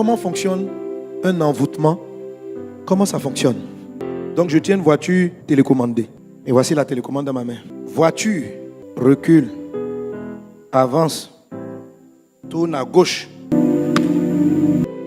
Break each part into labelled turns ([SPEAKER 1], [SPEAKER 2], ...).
[SPEAKER 1] comment fonctionne un envoûtement? Comment ça fonctionne? Donc je tiens une voiture télécommandée. Et voici la télécommande dans ma main. Voiture, recule, avance, tourne à gauche.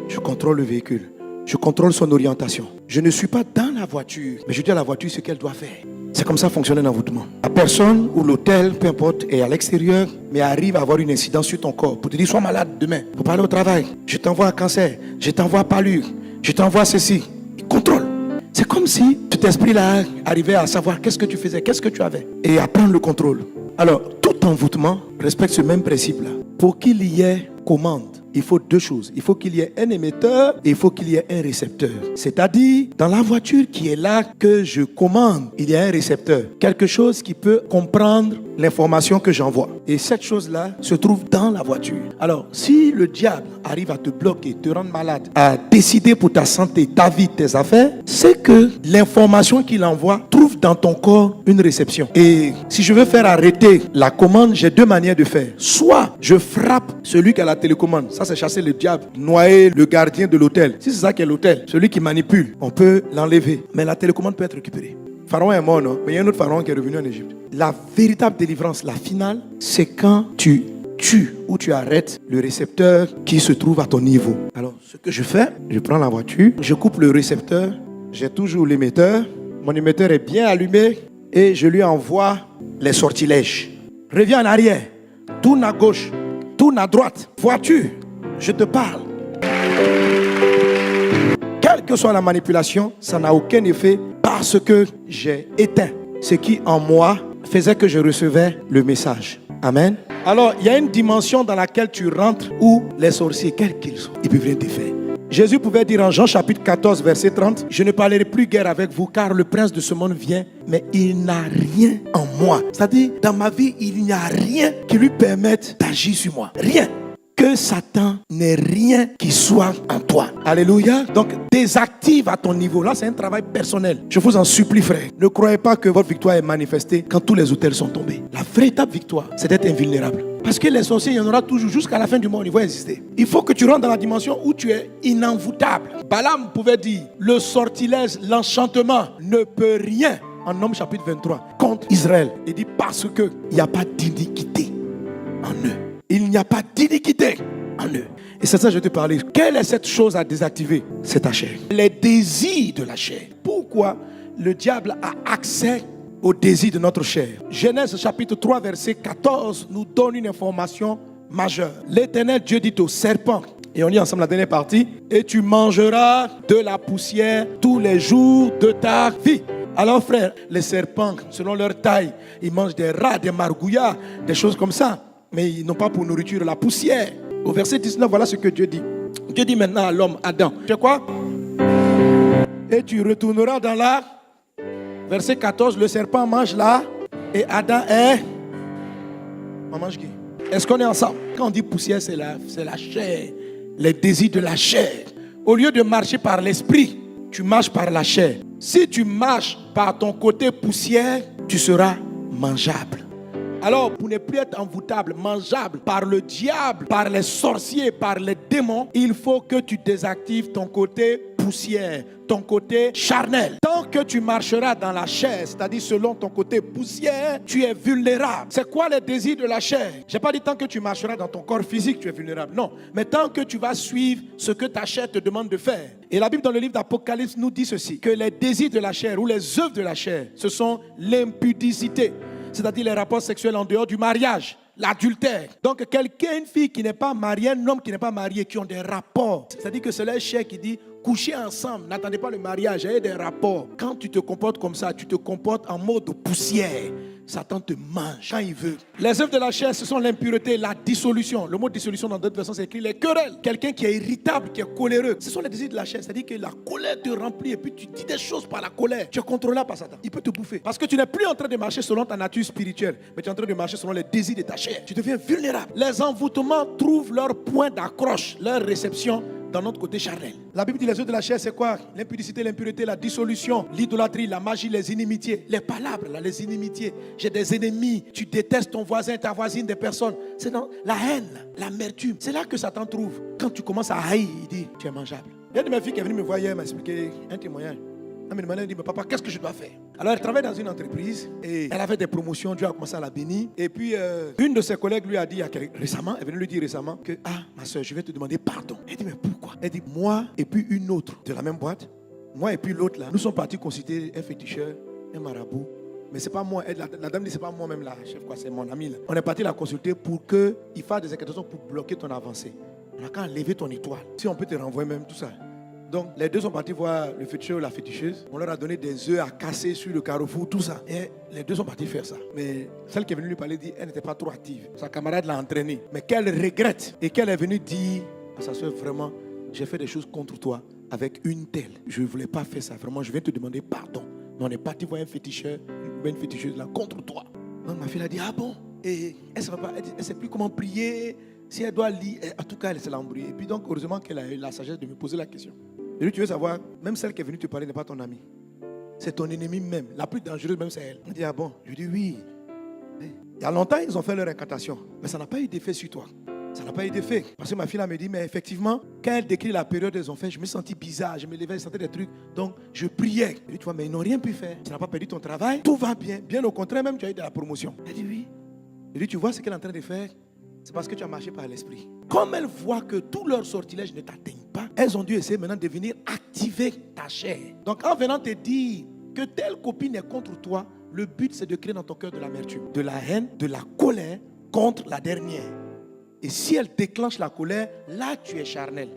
[SPEAKER 1] Je contrôle le véhicule. Je contrôle son orientation. Je ne suis pas dans la voiture, mais je dis à la voiture ce qu'elle doit faire. C'est comme ça fonctionne un envoûtement. La personne ou l'hôtel, peu importe, est à l'extérieur, mais arrive à avoir une incidence sur ton corps pour te dire sois malade demain, pour pas aller au travail. Je t'envoie un cancer, je t'envoie pâlure, je t'envoie ceci. Il contrôle. C'est comme si cet esprit-là arrivait à savoir qu'est-ce que tu faisais, qu'est-ce que tu avais, et à prendre le contrôle. Alors, tout envoûtement respecte ce même principe-là. Pour qu'il y ait commande, il faut deux choses. Il faut qu'il y ait un émetteur et il faut qu'il y ait un récepteur. C'est-à-dire, dans la voiture qui est là que je commande, il y a un récepteur. Quelque chose qui peut comprendre l'information que j'envoie. Et cette chose-là se trouve dans la voiture. Alors, si le diable arrive à te bloquer, te rendre malade, à décider pour ta santé, ta vie, tes affaires, c'est que l'information qu'il envoie trouve dans ton corps une réception. Et si je veux faire arrêter la commande, j'ai deux manières de faire. Soit je frappe celui qui a la télécommande. Ça, c'est chasser le diable, noyer le gardien de l'hôtel. Si c'est ça qui est l'hôtel, celui qui manipule, on peut l'enlever. Mais la télécommande peut être récupérée. Pharaon est mort, non? Mais il y a un autre pharaon qui est revenu en Égypte. La véritable délivrance, la finale, c'est quand tu tues ou tu arrêtes le récepteur qui se trouve à ton niveau. Alors, ce que je fais, je prends la voiture, je coupe le récepteur, j'ai toujours l'émetteur, mon émetteur est bien allumé et je lui envoie les sortilèges. Reviens en arrière, tourne à gauche, tourne à droite, voiture, je te parle. Quelle que soit la manipulation, ça n'a aucun effet parce que j'ai éteint ce qui en moi faisait que je recevais le message. Amen. Alors, il y a une dimension dans laquelle tu rentres où les sorciers, quels qu'ils sont, ils peuvent rien te faire. Jésus pouvait dire en Jean chapitre 14, verset 30, « Je ne parlerai plus guère avec vous, car le prince de ce monde vient, mais il n'a rien en moi. » C'est-à-dire, dans ma vie, il n'y a rien qui lui permette d'agir sur moi. Rien. Que Satan n'ait rien qui soit en toi. Alléluia. Donc, désactive à ton niveau. Là, c'est un travail personnel. Je vous en supplie, frère. Ne croyez pas que votre victoire est manifestée quand tous les autels sont tombés. La véritable victoire, c'est d'être invulnérable. Parce que les sorciers, il y en aura toujours jusqu'à la fin du monde. Ils vont exister. Il faut que tu rentres dans la dimension où tu es inenvoûtable. Balaam pouvait dire, le sortilège, l'enchantement ne peut rien. En Nombre chapitre 23, contre Israël. Il dit parce qu'il n'y a pas d'iniquité en eux. Il n'y a pas d'iniquité en eux. Et c'est ça que je te parlais. Quelle est cette chose à désactiver? C'est ta chair. Les désirs de la chair. Pourquoi le diable a accès aux désirs de notre chair? Genèse chapitre 3 verset 14 nous donne une information majeure. L'Éternel Dieu dit au serpent, et on lit ensemble la dernière partie, et tu mangeras de la poussière tous les jours de ta vie. Alors frère, les serpents, selon leur taille, ils mangent des rats, des margouillards, des choses comme ça. Mais ils n'ont pas pour nourriture la poussière. Au verset 19, voilà ce que Dieu dit. Dieu dit maintenant à l'homme, Adam, tu sais quoi? Et tu retourneras dans la... Verset 14, le serpent mange là. Et Adam est... On mange qui? Est-ce qu'on est ensemble? Quand on dit poussière, c'est la chair. Les désirs de la chair. Au lieu de marcher par l'esprit, tu marches par la chair. Si tu marches par ton côté poussière, tu seras mangeable. Alors, pour ne plus être envoûtable, mangeable par le diable, par les sorciers, par les démons, il faut que tu désactives ton côté poussière, ton côté charnel. Tant que tu marcheras dans la chair, c'est-à-dire selon ton côté poussière, tu es vulnérable. C'est quoi les désirs de la chair? Je n'ai pas dit tant que tu marcheras dans ton corps physique, tu es vulnérable. Non, mais tant que tu vas suivre ce que ta chair te demande de faire. Et la Bible dans le livre d'Apocalypse nous dit ceci, que les désirs de la chair ou les œuvres de la chair, ce sont l'impudicité. C'est-à-dire les rapports sexuels en dehors du mariage, l'adultère. Donc quelqu'un, une fille qui n'est pas mariée, un homme qui n'est pas marié, qui ont des rapports. C'est-à-dire que c'est la chair qui dit, couchez ensemble, n'attendez pas le mariage, ayez des rapports. Quand tu te comportes comme ça, tu te comportes en mode poussière. Satan te mange quand il veut. Les œuvres de la chair, ce sont l'impureté, la dissolution. Le mot dissolution dans d'autres versions, c'est écrit les querelles. Quelqu'un qui est irritable, qui est coléreux. Ce sont les désirs de la chair. C'est-à-dire que la colère te remplit et puis tu dis des choses par la colère. Tu es contrôlable par Satan. Il peut te bouffer. Parce que tu n'es plus en train de marcher selon ta nature spirituelle, mais tu es en train de marcher selon les désirs de ta chair. Tu deviens vulnérable. Les envoûtements trouvent leur point d'accroche, leur réception dans notre côté charnel. La Bible dit les œuvres de la chair, c'est quoi? L'impudicité, l'impureté, la dissolution, l'idolâtrie, la magie, les inimitiés. Les palabres, là, les inimitiés. J'ai des ennemis. Tu détestes ton voisin, ta voisine, des personnes. C'est dans la haine, l'amertume. C'est là que Satan trouve. Quand tu commences à haïr, il dit, tu es mangeable. Il y a une de mes filles qui est venue me voir hier, m'a expliqué un témoignage. Elle me demandait, elle dit, mais papa, qu'est-ce que je dois faire? Alors elle travaille dans une entreprise et elle avait des promotions, Dieu a commencé à la bénir. Et puis une de ses collègues lui a dit récemment, elle est venue lui dire récemment que, ma soeur, je vais te demander pardon. Elle dit, mais pourquoi? Elle dit, moi et puis une autre de la même boîte, moi et puis l'autre là, nous sommes partis consulter un féticheur, un marabout. Mais c'est pas moi, la dame dit, c'est pas moi-même la chef, quoi, c'est mon ami là. On est parti la consulter pour qu'il fasse des incantations pour bloquer ton avancée. On a qu'à enlever ton étoile. Si on peut te renvoyer même tout ça. Donc les deux sont partis voir le féticheur ou la féticheuse. On leur a donné des œufs à casser sur le carrefour, tout ça. Et les deux sont partis faire ça. Mais celle qui est venue lui parler dit, elle n'était pas trop active. Sa camarade l'a entraînée. Mais qu'elle regrette et qu'elle est venue dire à sa soeur, vraiment, j'ai fait des choses contre toi avec une telle. Je ne voulais pas faire ça. Vraiment, je viens te demander pardon. Mais on est parti voir un féticheur, une féticheuse là, contre toi. Donc ma fille a dit, ah bon? Et elle ne sait plus comment prier. Si elle doit lire, en tout cas, elle s'est embrouillée. Et puis donc, heureusement qu'elle a eu la sagesse de me poser la question. Et lui, tu veux savoir, même celle qui est venue te parler n'est pas ton amie. C'est ton ennemi même. La plus dangereuse même, c'est elle. Elle dit, ah bon? Je dis, oui. Il y a longtemps, ils ont fait leur incantation. Mais ça n'a pas eu d'effet sur toi. Ça n'a pas eu d'effet. Parce que ma fille là me dit, mais effectivement, quand elle décrit la période qu'ils ont fait, je me sentis bizarre. Je me levais, je sentais des trucs. Donc, je priais. Je dis, tu vois, mais ils n'ont rien pu faire. Tu n'as pas perdu ton travail. Tout va bien. Bien au contraire, même tu as eu de la promotion. Elle dit, oui. Je dis, tu vois ce qu'elle est en train de faire? C'est parce que tu as marché par l'esprit. Comme elles voient que tous leurs sortilèges ne t'atteignent pas, elles ont dû essayer maintenant de venir activer ta chair. Donc en venant te dire que telle copine est contre toi, le but c'est de créer dans ton cœur de l'amertume, de la haine, de la colère contre la dernière. Et si elle déclenche la colère, là tu es charnel.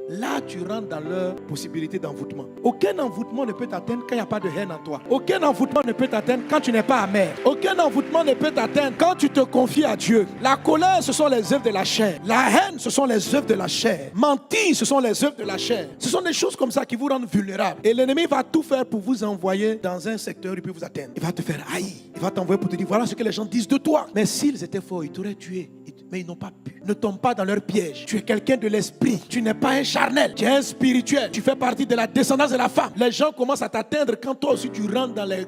[SPEAKER 1] Là, tu rentres dans leur possibilité d'envoûtement. Aucun envoûtement ne peut t'atteindre quand il n'y a pas de haine en toi. Aucun envoûtement ne peut t'atteindre quand tu n'es pas amer. Aucun envoûtement ne peut t'atteindre quand tu te confies à Dieu. La colère, ce sont les œuvres de la chair. La haine, ce sont les œuvres de la chair. Mentir, ce sont les œuvres de la chair. Ce sont des choses comme ça qui vous rendent vulnérables. Et l'ennemi va tout faire pour vous envoyer dans un secteur où il peut vous atteindre. Il va te faire haïr. Il va t'envoyer pour te dire, voilà ce que les gens disent de toi. Mais s'ils étaient forts, ils t'auraient tué. Mais ils n'ont pas pu. Ne tombe pas dans leur piège. Tu es quelqu'un de l'esprit. Tu n'es pas un charnel. Tu es un spirituel. Tu fais partie de la descendance de la femme. Les gens commencent à t'atteindre quand toi aussi tu rentres dans la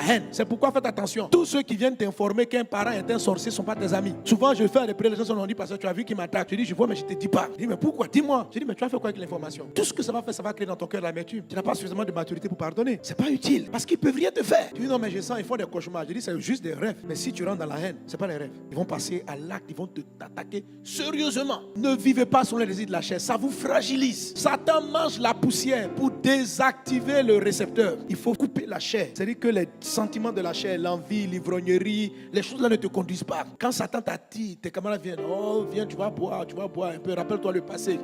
[SPEAKER 1] haine. C'est pourquoi faites attention. Tous ceux qui viennent t'informer qu'un parent est un sorcier ne sont pas tes amis. Souvent je fais des prières, les gens ont dit parce que tu as vu qu'il m'attaque. Je dis je vois mais je ne te dis pas. Je dis mais pourquoi? Dis-moi. Je dis mais tu as fait quoi avec l'information? Tout ce que ça va faire, ça va créer dans ton cœur l'amertume. Tu n'as pas suffisamment de maturité pour pardonner. C'est pas utile parce qu'ils peuvent rien te faire. Tu dis non mais je sens ils font des cauchemars. Je dis c'est juste des rêves. Mais si tu rentres dans la haine, c'est pas des rêves. Ils vont passer à l'acte, ils vont t'attaquer sérieusement. Ne vivez pas sur les désirs de la chair, ça vous fragilise. Satan mange la poussière pour désactiver le récepteur. Il faut couper la chair. C'est-à-dire que les sentiments de la chair, l'envie, l'ivrognerie, les choses là ne te conduisent pas. Quand Satan t'attire, tes camarades viennent, oh viens, tu vas boire un peu, rappelle-toi le passé.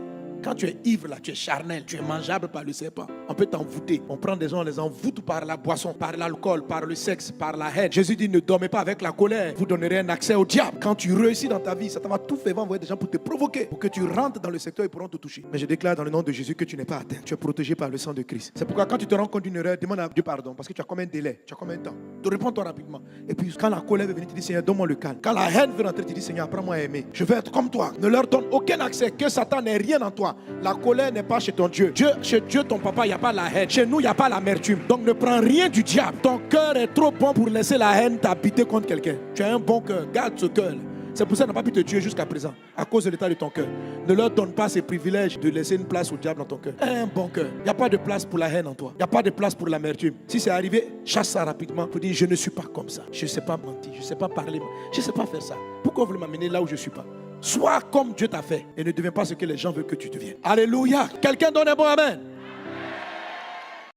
[SPEAKER 1] Quand tu es ivre là, tu es charnel, tu es mangeable par le serpent. On peut t'envoûter. On prend des gens, on les envoûte par la boisson, par l'alcool, par le sexe, par la haine. Jésus dit ne dormez pas avec la colère. Vous donnerez un accès au diable. Quand tu réussis dans ta vie, ça va tout faire. Va envoyer des gens pour te provoquer, pour que tu rentres dans le secteur et pourront te toucher. Mais je déclare dans le nom de Jésus que tu n'es pas atteint. Tu es protégé par le sang de Christ. C'est pourquoi quand tu te rends compte d'une erreur, demande à Dieu pardon. Parce que tu as combien de délai? Tu as combien de temps? Réponds-toi rapidement. Et puis quand la colère veut venir, tu dis Seigneur, donne-moi le calme. Quand la haine veut rentrer, tu dis Seigneur, apprends-moi à aimer. Je veux être comme toi. Ne leur donne aucun accès. Que Satan n'ait rien en toi. La colère n'est pas chez ton Dieu. Chez Dieu, ton papa, il n'y a pas la haine. Chez nous, il n'y a pas l'amertume. Donc ne prends rien du diable. Ton cœur est trop bon pour laisser la haine t'habiter contre quelqu'un. Tu as un bon cœur. Garde ce cœur. C'est pour ça qu'il n'a pas pu te tuer jusqu'à présent. À cause de l'état de ton cœur. Ne leur donne pas ces privilèges de laisser une place au diable dans ton cœur. Un bon cœur. Il n'y a pas de place pour la haine en toi. Il n'y a pas de place pour l'amertume. Si c'est arrivé, chasse ça rapidement pour dire je ne suis pas comme ça. Je ne sais pas mentir. Je ne sais pas parler. Je ne sais pas faire ça. Pourquoi vous voulez m'amener là où je ne suis pas? Sois comme Dieu t'a fait et ne deviens pas ce que les gens veulent que tu deviennes. Alléluia. Quelqu'un donne un bon amen.